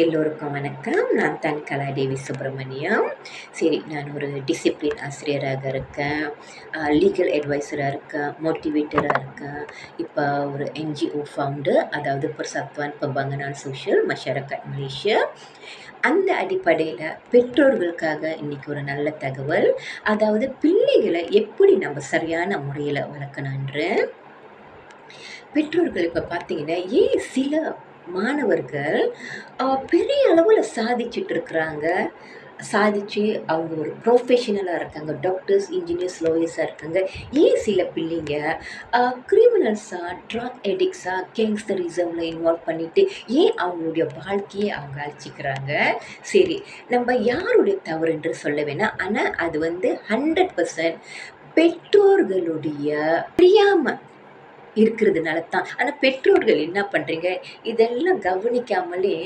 எல்லோருக்கும் வணக்கம். நான் தான் கலாதேவி சுப்பிரமணியம். சரி, நான் ஒரு டிசிப்ளின் ஆசிரியராக இருக்கேன், லீகல் அட்வைஸராக இருக்கேன், மோட்டிவேட்டராக இருக்கேன். இப்போ ஒரு என்ஜிஓ ஃபவுண்டர், அதாவது பர்சத்வான் பம்பாங்கனான் சோஷியல் மஷாரக்கட் மலேசியா. அந்த அடிப்படையில் பெற்றோர்களுக்காக இன்றைக்கி ஒரு நல்ல தகவல், அதாவது பிள்ளைகளை எப்படி நம்ம சரியான முறையில் வளர்க்கணுன்ற. பெற்றோர்கள் இப்போ பார்த்தீங்கன்னா, ஏன் சில மாணவர்கள் பெரிய அளவில் சாதிச்சுட்டு இருக்கிறாங்க, சாதிச்சு அவங்க ஒரு ப்ரொஃபஷனலாக இருக்காங்க, டாக்டர்ஸ், இன்ஜினியர்ஸ், லாயர்ஸாக இருக்காங்க. ஏன் சில பிள்ளைங்க கிரிமினல்ஸாக, ட்ரக் எடிக்ஸாக, கேங்ஸ்டரிசமில் இன்வால்வ் பண்ணிவிட்டு ஏன் அவங்களுடைய வாழ்க்கையை அவங்க அழிச்சிக்கிறாங்க? சரி, நம்ம யாருடைய தவறுன்று சொல்ல வேணாம், ஆனால் அது 100% பெற்றோர்களுடைய தெரியாமல் இருக்கிறதுனால தான். ஆனால் பெற்றோர்கள் என்ன பண்ணுறீங்க, இதெல்லாம் கவனிக்காமலே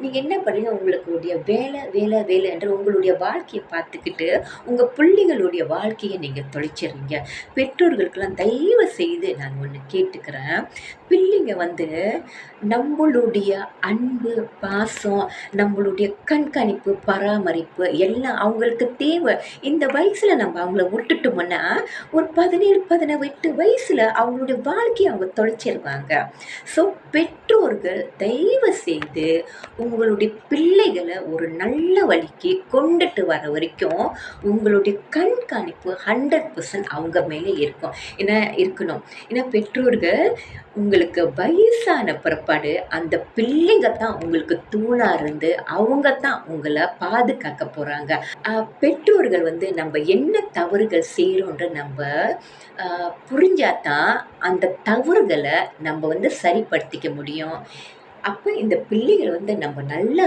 நீங்கள் என்ன பண்ணுறீங்க, உங்களுடைய வேலை வேலை வேலை என்ற உங்களுடைய வாழ்க்கையை பார்த்துக்கிட்டு உங்கள் பிள்ளைகளுடைய வாழ்க்கையை நீங்கள் தொலைச்சிடுறீங்க. பெற்றோர்களுக்கெல்லாம் தயவு செய்து நான் ஒன்று கேட்டுக்கிறேன், பிள்ளைங்க நம்மளுடைய அன்பு, பாசம், நம்மளுடைய கண்காணிப்பு, பராமரிப்பு எல்லாம் அவங்களுக்கு தேவை. இந்த வயசில் நம்ம அவங்கள விட்டுட்டோம்னா ஒரு 17 18 வயசில் அவங்களுடைய வாழ்க்கையை அவங்க தொலைச்சிருவாங்க. ஸோ பெற்றோர்கள் தயவு செய்து உங்களுடைய பிள்ளைகளை ஒரு நல்ல வழிக்கு கொண்டுட்டு வர வரைக்கும் உங்களுடைய கண்காணிப்பு 100% அவங்க மேலே இருக்கணும். ஏன்னா பெற்றோர்கள் உங்களுக்கு வயசான பிற்பாடு அந்த பிள்ளைங்க தான் உங்களுக்கு தூணாக இருந்து அவங்க தான் உங்களை பாதுகாக்க போகிறாங்க. பெற்றோர்கள் நம்ம என்ன தவறுகள் செய்கிறோன்ற நம்ம புரிஞ்சாதான் அந்த தவறுகளை நம்ம சரிப்படுத்திக்க முடியும். அப்போ இந்த பிள்ளைகள் நம்ம நல்ல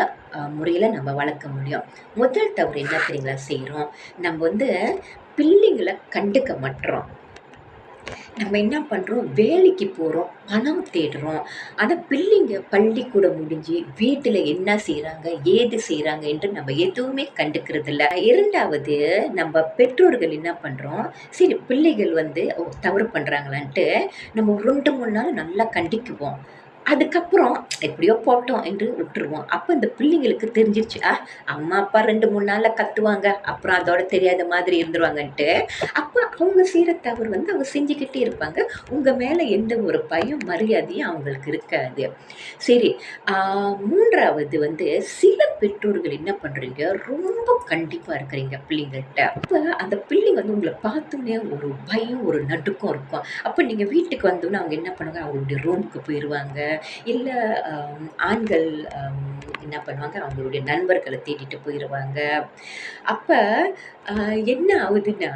முறையில் நம்ம வளர்க்க முடியும். முதல் தவறு என்ன தெரியுங்களா செய்கிறோம், நம்ம பிள்ளைங்களை கண்டுக்க மாட்டோம். நம்ம என்ன பண்ணுறோம், வேலைக்கு போகிறோம், பணம் தேடுறோம். ஆனால் பிள்ளைங்க பள்ளிக்கூடம் முடிஞ்சு வீட்டில் என்ன செய்கிறாங்க, ஏது செய்கிறாங்க என்று நம்ம எதுவுமே கண்டுக்கிறது இல்லை. இரண்டாவது, நம்ம பெற்றோர்கள் என்ன பண்ணுறோம், சரி பிள்ளைகள் தவறு பண்ணுறாங்களான்ட்டு நம்ம 2-3 நாள் நல்லா கண்டிக்குவோம். அதுக்கப்புறம் எப்படியோ போட்டோம் என்று விட்டுருவோம். அப்போ இந்த பிள்ளைங்களுக்கு தெரிஞ்சிருச்சு, அம்மா அப்பா 2-3 நாளில் கத்துவாங்க, அப்புறம் அதோட தெரியாத மாதிரி இருந்துருவாங்கன்ட்டு. அப்போ அவங்க செய்கிற தவறு அவங்க செஞ்சுக்கிட்டே இருப்பாங்க. உங்கள் மேலே எந்த ஒரு பயம், மரியாதையும் அவங்களுக்கு இருக்காது. சரி, மூன்றாவது, சில பெற்றோர்கள் என்ன பண்ணுறீங்க, ரொம்ப கண்டிப்பாக இருக்கிறீங்க பிள்ளைங்கள்கிட்ட. அப்போ அந்த பிள்ளைங்க உங்களை பார்த்தோன்னே ஒரு பயம், ஒரு நடுக்கம் இருக்கும். அப்போ நீங்கள் வீட்டுக்கு வந்தோன்னே அவங்க என்ன பண்ணுவாங்க, அவங்களுடைய ரூமுக்கு போயிடுவாங்க. இல்லை ஆண்கள் என்ன பண்ணுவாங்க, அவங்களுடைய நண்பர்களை தேடிட்டு போயிடுவாங்க. அப்போ என்ன ஆகுதுன்னா,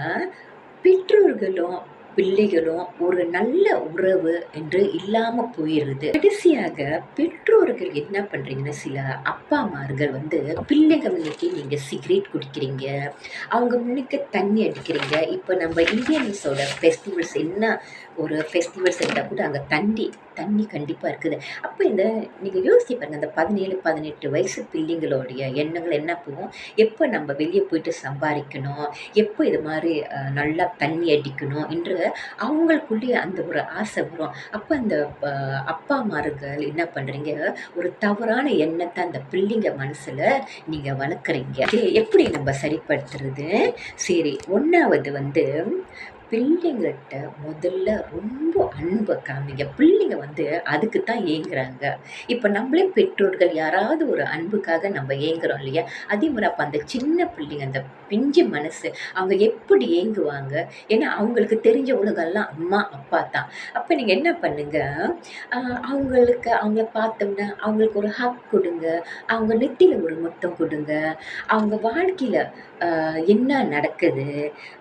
பெற்றோர்களும் பிள்ளைகளும் ஒரு நல்ல உறவு என்று இல்லாமல் போயிடுது. கடைசியாக பெற்றோர்கள் என்ன பண்ணுறீங்கன்னா, சில அப்பா அம்மார்கள் பிள்ளைங்க முன்னிக்கு நீங்கள் சிகரெட் குடிக்கிறீங்க, அவங்க முன்னுக்கு தண்ணி அடிக்கிறீங்க. இப்போ நம்ம இந்தியன்ஸோட ஃபெஸ்டிவல்ஸ் என்ன ஒரு ஃபெஸ்டிவல்ஸ் இருந்தால் கூட அங்கே தண்ணி கண்டிப்பாக இருக்குது. அப்போ நீங்கள் யோசிச்சு பாருங்கள், அந்த 17-18 வயசு பிள்ளைங்களுடைய எண்ணங்கள் என்ன போகும், எப்போ நம்ம வெளியே போயிட்டு சம்பாதிக்கணும், எப்போ இது மாதிரி நல்லா தண்ணி அடிக்கணும் என்று அவங்களுக்குள்ளேயே அந்த ஒரு ஆசை வரும். அப்போ அந்த அப்பா அம்மார்கள் என்ன பண்ணுறீங்க, ஒரு தவறான எண்ணத்தை அந்த பிள்ளைங்க மனசில் நீங்கள் வளர்க்குறீங்க. எப்படி நம்ம சரிப்படுத்துறது? சரி, ஒன்றாவது பிள்ளைங்கள்கிட்ட முதல்ல ரொம்ப அன்பை காமிங்க. பிள்ளைங்க அதுக்கு தான் ஏங்குறாங்க. இப்போ நம்மளே பெற்றோர்கள் யாராவது ஒரு அன்புக்காக நம்ம ஏங்குறோம் இல்லையா, அதே மாதிரி அப்போ அந்த சின்ன பிள்ளைங்க, அந்த பிஞ்சு மனசு, அவங்க எப்படி ஏங்குவாங்க? ஏன்னா அவங்களுக்கு தெரிஞ்ச உலகெல்லாம் அம்மா அப்பா தான். அப்போ நீங்கள் என்ன பண்ணுங்க, அவங்கள பார்த்தோம்னா அவங்களுக்கு ஒரு ஹக் கொடுங்க, அவங்க நெத்தியில் ஒரு முத்தம் கொடுங்க. அவங்க வாழ்க்கையில் என்ன நடக்குது,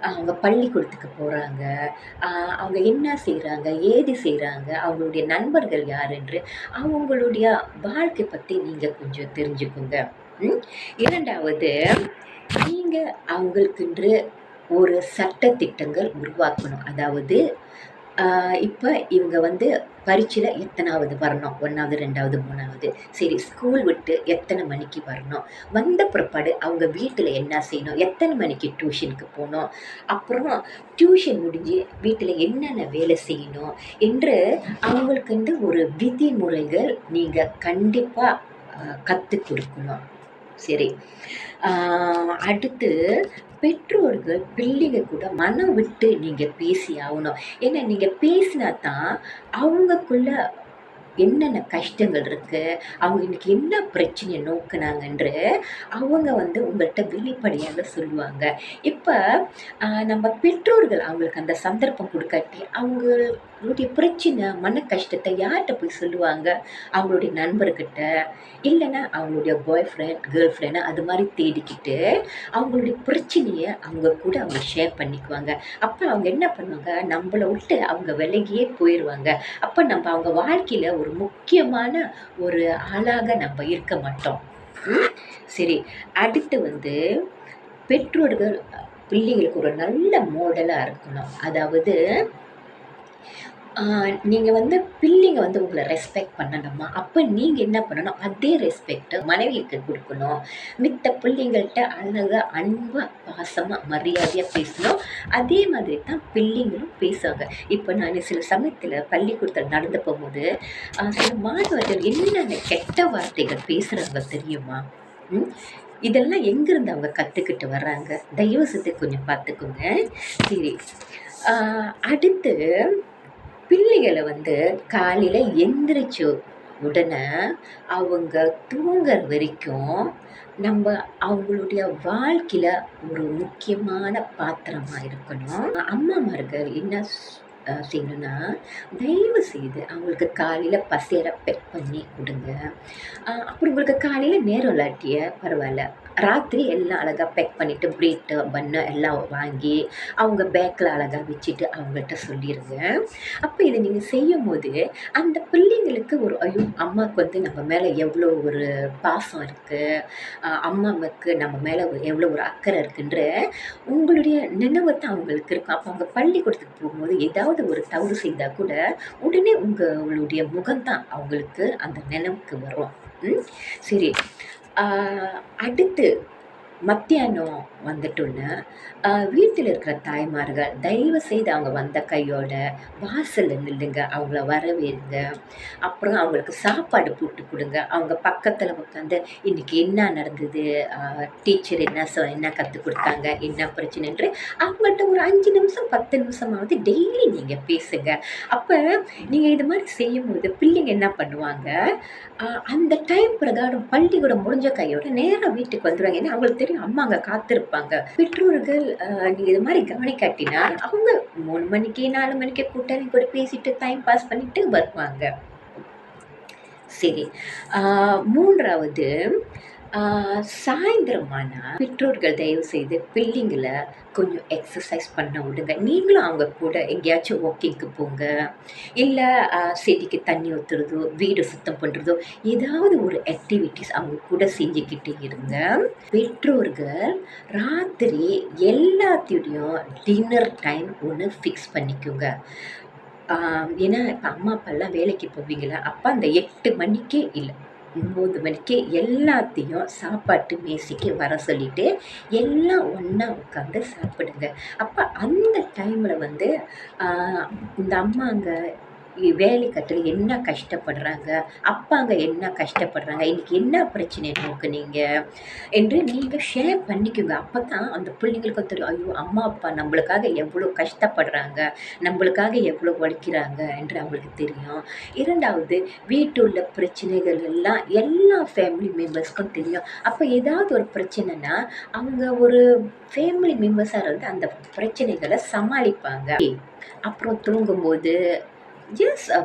அவங்க பள்ளிக்கூடத்துக்கு போகிறாங்க, அவங்க என்ன செய்கிறாங்க, ஏது செய்கிறாங்க, அவங்களுடைய நண்பர்கள் யார் என்று அவங்களுடைய வாழ்க்கை பற்றி நீங்கள் கொஞ்சம் தெரிஞ்சுக்குங்க. இரண்டாவது, நீங்கள் அவங்களுக்கென்று ஒரு சட்டத்திட்டங்கள் உருவாக்கணும். அதாவது இப்போ இவங்க பரீட்சையில் எத்தனாவது வரணும், 1வது 2வது 3வது, சரி ஸ்கூல் விட்டு எத்தனை மணிக்கு வரணும், வந்த பிற்பாடு அவங்க வீட்டில் என்ன செய்யணும், எத்தனை மணிக்கு டியூஷனுக்கு போகணும், அப்புறம் டியூஷன் முடிஞ்சு வீட்டில் என்னென்ன வேலை செய்யணும் என்று அவங்களுக்கு ஒரு விதிமுறைகள் நீங்கள் கண்டிப்பாக கற்றுக் கொடுக்கணும். சரி. அடுத்து பெற்றோர்கள் பிள்ளைங்க கூட மனம் விட்டு நீங்கள் பேசி ஆகணும். ஏன்னா நீங்கள் பேசினா தான் அவங்கக்குள்ள என்னென்ன கஷ்டங்கள் இருக்கு, அவங்க இன்னைக்கு என்ன பிரச்சனைய நோக்குனாங்கன்று அவங்க உங்கள்ட்ட வெளிப்படையாக சொல்லுவாங்க. இப்ப நம்ம பெற்றோர்கள் அவங்களுக்கு அந்த சந்தர்ப்பம் குடுக்காட்டி, அவங்களுடைய பிரச்சனை, மன கஷ்டத்த யார்ட்ட போய் சொல்லுவாங்க? அவங்களுடைய நண்பர்கிட்ட, இல்லன்னா அவங்களுடைய பாய் ஃப்ரெண்ட், கேர்ள் ஃப்ரெண்ட் அது மாரி தேடிக்கிட்டு, அவங்களுடைய பிரச்சனைய அவங்க கூட அவங்க ஷேர் பண்ணிக்குவாங்க. அப்ப அவங்க என்ன பண்ணுவாங்க, நம்பள விட்டு அவங்க விலகியே போயிருவாங்க. அப்ப நம்ம அவங்க வாழ்க்கையில ஒரு முக்கியமான ஒரு ஆளாக நம்ம இருக்க மாட்டோம். சரி. அடுத்து பெற்றோர்கள் பிள்ளைகளுக்கு ஒரு நல்ல மாடலா இருக்கணும். அதாவது நீங்க பிள்ளைங்க உங்கள ரெஸ்பெக்ட் பண்ணணுமா, அப்ப நீங்க என்ன பண்ணணும், அதே ரெஸ்பெக்ட் மனைவிக்கு குடுக்கணும். மித்த பிள்ளைங்கள்ட்ட அழகா, அன்பா, பாசமா, மரியாதையா பேசணும். அதே மாதிரி தான் பிள்ளைங்களும் பேசுவாங்க. இப்ப நானு சில சமயத்துல பள்ளிக்கூடத்துல நடந்து போகும்போது, சில மாணவர்கள் என்னென்ன கெட்ட வார்த்தைகள் பேசுறாங்க தெரியுமா? ம். இதெல்லாம் எங்கிருந்து அவங்க கத்துக்கிட்டு வர்றாங்க? தயவு செஞ்சு கொஞ்சம் பார்த்துக்கோங்க. சரி. அடுத்து பிள்ளைகள காலையில எந்திரிச்ச உடனே அவங்க தூங்குற வரைக்கும் நம்ம அவங்களுடைய வாழ்க்கையில ஒரு முக்கியமான பாத்திரமா இருக்கணும். அம்மாமார்கள் என்ன செய்யணும்னா, தயவு செய்து அவங்களுக்கு காலையில பசியற பெக் பண்ணி குடுங்க. அப்படி உங்களுக்கு காலையில நேரம் இல்லாட்டிய பரவால்ல. ராத்திரி எல்லாம் அழகா பேக் பண்ணிட்டு பிரெட்டு, பன்னு எல்லாம் வாங்கி, அவங்க பேக்ல அழகா வச்சுட்டு அவங்கள்ட்ட சொல்லிருங்க. அப்ப இத நீங்க செய்யும்போது, அந்த பிள்ளைங்களுக்கு ஒரு ஐயோ! அம்மாவுக்கு நம்ம மேல எவ்வளோ ஒரு பாசம் இருக்கு. அம்மாவுக்கு நம்ம மேல எவ்வளோ ஒரு அக்கறை இருக்குன்ற உங்களுடைய நினைவு தான் அவங்களுக்கு இருக்கும். அப்ப அவங்க பள்ளிக்கூடத்துக்கு போகும்போது ஏதாவது ஒரு தவறு செய்தா கூட, உடனே உங்களுடைய முகம் தான் அவங்களுக்கு அந்த நினைவுக்கு வரும். சரி. அடுத்து மத்தியானம் வந்துட்டோன்னா, வீட்டில இருக்கிற தாய்மார்கள் தயவு செய்து அவங்க வந்த கையோட வாசல்ல நில்லுங்க. அவங்கள வரவேறுங்க. அப்புறம் அவங்களுக்கு சாப்பாடு போட்டு குடுங்க. அவங்க பக்கத்துல உட்காந்து, "இன்னைக்கு என்ன நடந்தது? டீச்சர் என்ன கத்துக் குடுத்தாங்க? என்ன பிரச்சனைன்று" அவங்கள்ட்ட ஒரு 5 நிமிஷம், 10 நிமிஷமாவது டெய்லி நீங்க பேசுங்க. அப்ப நீங்க இது மாரி செய்யும்போது பிள்ளைங்க என்ன பண்ணுவாங்க, அந்த டைம் பிரகாரம் பள்ளிக்கூடம் முடிஞ்ச கையோட நேரா வீட்டுக்கு வந்துருவாங்க. ஏன்னா அவங்களுக்கு தெரியும் அம்மா அங்க காத்திருப்பாங்க. பெற்றோர்கள் நீங்க இது மாரி கவனிக்காட்டினா, அவங்க 3 மணிக்கு, 4 மணிக்கு கூட்டாளி கூட பேசிட்டு டைம் பாஸ் பண்ணிட்டு வருவாங்க. சரி. 3வது சாயந்திரம் ஆனா பெற்றோர்கள் தயவு செய்து பிள்ளைங்கள கொஞ்சம் எக்ஸர்சைஸ் பண்ண விடுங்க. நீங்களும் அவங்க கூட எங்கேயாச்சும் வாக்கிங்க்கு போங்க. இல்ல செடிக்கு தண்ணி ஊத்துறதோ, வீடு சுத்தம் பண்றதோ, ஏதாவது ஒரு ஆக்டிவிட்டீஸ் அவங்க கூட செஞ்சுக்கிட்டே இருங்க. பெற்றோர்கள் ராத்திரி எல்லாத்துடையும் டின்னர் டைம் ஒண்ணு ஃபிக்ஸ் பண்ணிக்கோங்க. ஏன்னா இப்ப அம்மா, அப்பாலாம் வேலைக்கு போவீங்களா, அப்ப அந்த 8 மணிக்கே இல்ல, 9 மணிக்கே எல்லாத்தையும் சாப்பாட்டு மேசைக்கு வர சொல்லிட்டு, எல்லாம் ஒண்ணா உட்காந்து சாப்பிடுங்க. அப்ப அந்த டைம்ல ஆ இந்த அம்மாங்க வேலை கட்டுல என்ன கஷ்டப்படுறாங்க, அப்பாங்க என்ன கஷ்டப்படுறாங்க, இன்னைக்கு என்ன பிரச்சனைய நோக்குனீங்க என்று நீங்க ஷேர் பண்ணிக்கோங்க. அப்பதான் அந்த பிள்ளைங்களுக்கும் தெரியும், ஐயோ! அம்மா, அப்பா நம்மளுக்காக எவ்வளோ கஷ்டப்படுறாங்க, நம்மளுக்காக எவ்வளோ உழைக்கிறாங்க என்று அவங்களுக்கு தெரியும். 2வது வீட்டில் உள்ள பிரச்சனைகள் எல்லாம் எல்லா ஃபேமிலி மெம்பர்ஸ்க்கும் தெரியும். அப்ப ஏதாவது ஒரு பிரச்சனைன்னா, அவங்க ஒரு ஃபேமிலி மெம்பர்ஸா இருந்து அந்த பிரச்சனைகள சமாளிப்பாங்க. அப்புறம் தூங்கும்போது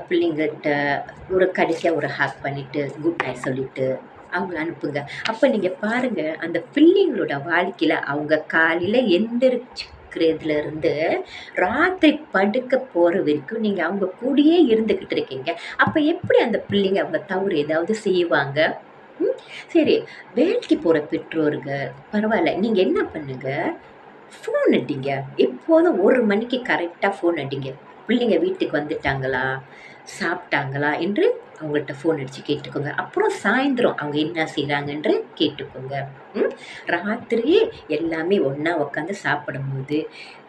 பிள்ளைங்கள்ட்ட ஒரு கடைசியா ஒரு ஹக் பண்ணிட்டு, குட் நைட் சொல்லிட்டு அவங்கள அனுப்புங்க. அப்ப நீங்க பாருங்க, அந்த பிள்ளைங்களோட வாழ்க்கையில அவங்க காலையில எந்திரிச்சுக்கிறதுல இருந்து ராத்திரி படுக்க போற வரைக்கும் நீங்க அவங்க கூடயே இருந்துகிட்டு இருக்கீங்க. அப்ப எப்படி அந்த பிள்ளைங்க அவங்க தவறு ஏதாவது செய்வாங்க? ம். சரி. வேலைக்கு போற பெற்றோர்கள் பரவால்ல. நீங்க என்ன பண்ணுங்க, ஃபோன் அடிங்க. எப்போதும் 1 மணிக்கு கரெக்ட்டா ஃபோன் அடிங்க. பிள்ளைங்க வீட்டுக்கு வந்துட்டாங்களா? சாப்பிட்டாங்களா? என்று அவங்கள்ட்ட ஃபோன் அடிச்சு கேட்டுக்கோங்க. அப்புறம் சாயந்தரம் அவங்க என்ன செய்றாங்கன்று கேட்டுக்கோங்க. ம். ராத்திரியே எல்லாமே ஒண்ணா உட்காந்து சாப்பிடும்போது,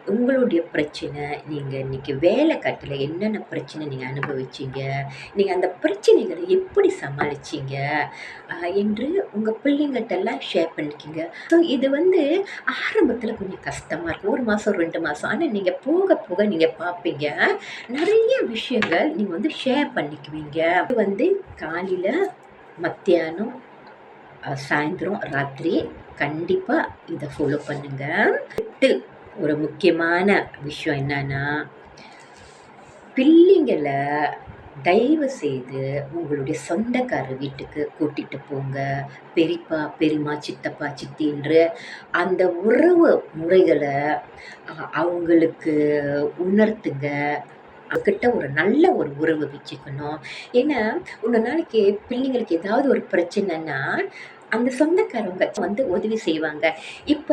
உங்களுடைய பிரச்சனை, நீங்க இன்னைக்கு வேலை கட்டல என்னென்ன பிரச்சனை நீங்க அனுபவிச்சீங்க? நீங்க அந்த பிரச்சனைகள எப்படி சமாளிச்சீங்க? என்று உங்க பிள்ளைங்கட்டலாம் ஷேர் பண்ணிக்கங்க. ஸோ இது வந்து ஆரம்பத்தில கொஞ்சம் கஷ்டமா இருக்கும். 1 மாசம், 2 மாசம். ஆனா நீங்க போக போக நீங்க பார்ப்பீங்க. நெறைய விஷயங்கள் நீங்க வந்து ஷேர் பண்ணிக்குவீங்க. இது வந்து காலையில, மத்தியானம், சாயந்தரம், ராத்திரி கண்டிப்பா இத ஃபாலோ பண்ணுங்க. அடுத்து ஒரு முக்கியமான விஷயம் என்னன்னா, பிள்ளைங்கள தயவு செய்து உங்களுடைய சொந்தக்கார வீட்டுக்கு கூட்டிட்டு போங்க. பெரியப்பா, பெரியம்மா, சித்தப்பா, சித்தின்ற அந்த உறவு முறைகள அவங்களுக்கு உணர்த்துங்க. அவங்ககிட்ட ஒரு நல்ல ஒரு உறவு வச்சுக்கணும். ஏன்னா, ஒரு நாளைக்கு பிள்ளைங்களுக்கு ஏதாவது ஒரு பிரச்சனைன்னா, அந்த சொந்தக்காரவங்க வந்து உதவி செய்வாங்க. இப்ப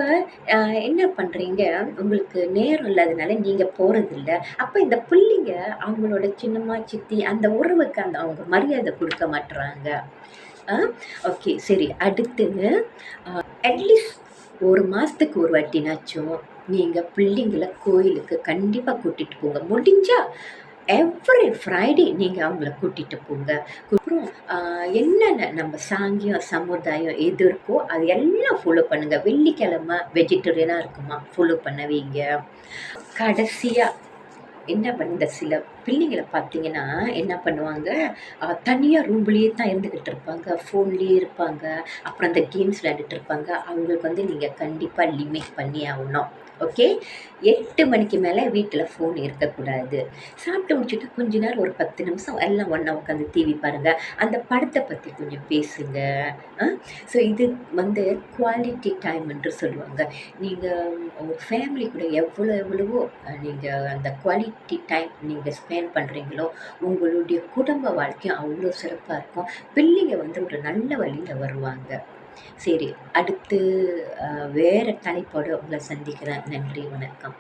அ என்ன பண்றீங்க, உங்களுக்கு நேரம் இல்லாதனால நீங்க போறதில்ல. அப்ப இந்த பிள்ளைங்க அவங்களோட சின்னம்மா, சித்தி அந்த உறவுக்கு அவங்க மரியாதை குடுக்க மாட்றாங்க. ஆ ஓகே சரி. அடுத்து அட்லீஸ்ட் 1 மாசத்துக்கு ஒரு வாட்டினாச்சும் நீங்க பிள்ளைங்கள கோயிலுக்கு கண்டிப்பா கூட்டிட்டு போங்க. முடிஞ்சா எவ்ரி ஃப்ரைடே நீங்க அவங்கள கூட்டிட்டு போங்க. அப்புறம் என்னென்ன நம்ம சாங்கியம், சமுதாயம் எது இருக்கோ அது எல்லாம் ஃபாலோ பண்ணுங்க. வெள்ளிக்கிழமை வெஜிடேரியனா இருக்குமா, ஃபாலோ பண்ண வைங்க. கடைசியா என்ன இந்த சில பிள்ளைங்கள பார்த்தீங்கன்னா, என்ன பண்ணுவாங்க, தனியா ரூம்லயே தான் இருந்துகிட்டு இருப்பாங்க. ஃபோன்லயே இருப்பாங்க. அப்புறம் அந்த கேம்ஸ் விளையாண்டுட்டு இருப்பாங்க. அவங்களுக்கு வந்து நீங்க கண்டிப்பா லிமிட் பண்ணி ஆவணும். ஓகே. 8 மணிக்கு மேல வீட்ல ஃபோன் இருக்கக்கூடாது. சாப்பிட்டு முடிச்சுட்டு கொஞ்ச நேரம் ஒரு 10 நிமிஷம் எல்லாம் ஒண்ணா உட்காந்து டிவி பாருங்க. அந்த படத்த பத்தி கொஞ்சம் பேசுங்க. அ ஸோ இது வந்து குவாலிட்டி டைம் என்று சொல்லுவாங்க. நீங்க உங்க ஃபேமிலி கூட எவ்வளவோ நீங்க அந்த குவாலிட்டி டைம் நீங்க ஸ்பெண்ட் பண்றீங்களோ, உங்களுடைய குடும்ப வாழ்க்கையும் அவ்வளோ சிறப்பா இருக்கும். பிள்ளைங்க வந்து ஒரு நல்ல வழியில வருவாங்க. சரி, அடுத்து வேற தலைப்போட உங்கள சந்திக்கிறேன். நன்றி, வணக்கம்.